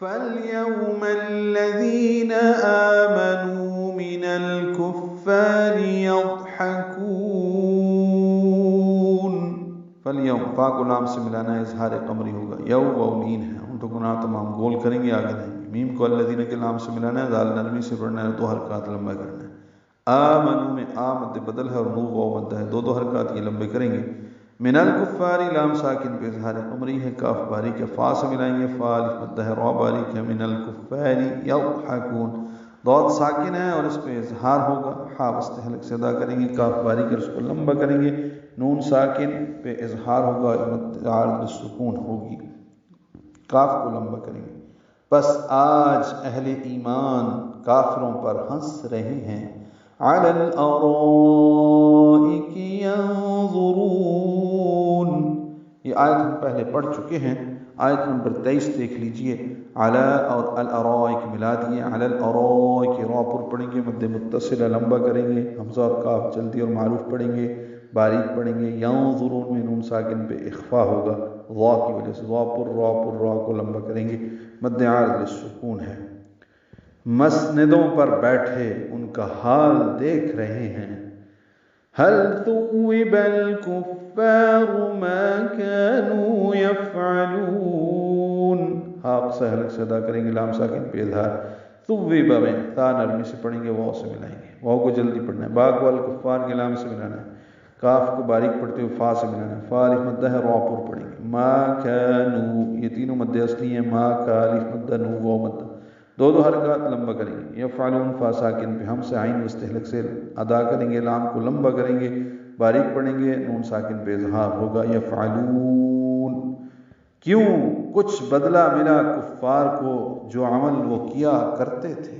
فَالْيَوْمَ الَّذِينَ آمَنُوا مِنَ الْكُفَّارِ يَضْحَكُونَ. فَالْيَوْمَ فا کو لام سے ملانا ہے، اظہار قمری ہوگا. یو وَولین ہے، ان تو گناہ تمام گول کریں گے، آگے نہیں. میم کو الذین کے لام سے ملانا ہے، دال نرمی سے پڑھنا ہے، 2 حرکات لمبا کرنا ہے. آمنو میں آ مد بدل ہے اور نو واو مد ہے، 2 حرکات یہ لمبے کریں گے. من الکفاری لام ساکن پہ اظہار قمری ہے، کاف باریک ہے، فا سے ملائیں گے، فا الف مد ہے، را باریک ہے. من الکفاری یضحکون، ضاد ساکن ہے اور اس پہ اظہار ہوگا، حا وسط حلق سے ادا کریں گے، کاف باریک ہے اس کو لمبا کریں گے، نون ساکن پہ اظہار ہوگا، مد عارض سکون ہوگی، کاف کو لمبا کریں گے. بس آج اہل ایمان کافروں پر ہنس رہے ہیں. علی الارائک ینظرون، یہ آیت ہم پہلے پڑھ چکے ہیں. آیت نمبر 23 دیکھ لیجئے. علی اور الارائک ملا دیے. علی الارائک را پر پڑھیں گے، مد متصل لمبا کریں گے، حمزہ اور کاف جلدی اور معروف پڑھیں گے، باریک پڑھیں گے. ینظرون میں نون ساکن پہ اخفا ہوگا وا کی وجہ سے، وا پر را کو لمبا کریں گے، مد عارض للسکون ہے. مسندوں پر بیٹھے ان کا حال دیکھ رہے ہیں. هل ثوب الكفار ما كانوا يفعلون، حاق سے حلق سے ادا کریں گے، لام ساکن پہ اظہار. ثوب میں تا نرمی سے پڑھیں گے، واو سے ملائیں گے، واو کو جلدی پڑھنا ہے. با کو الکفار کے لام سے ملانا ہے، کاف کو باریک پڑھتے ہوئے فا سے ملانا ہے، فا الف مدہ ہے، را پر پڑھیں گے. ما كانوا، یہ تینوں مد اصلی ہیں، ما کا الف مدہ، نو واو مدہ، 2 حرکات لمبا کریں گے. یفعلون فا ساکن پہ ہم سے عین وسط حلق سے ادا کریں گے، لام کو لمبا کریں گے، باریک پڑھیں گے، نون ساکن پہ اظہار ہوگا. یفعلون، کیوں؟ کچھ بدلہ ملا کفار کو جو عمل وہ کیا کرتے تھے.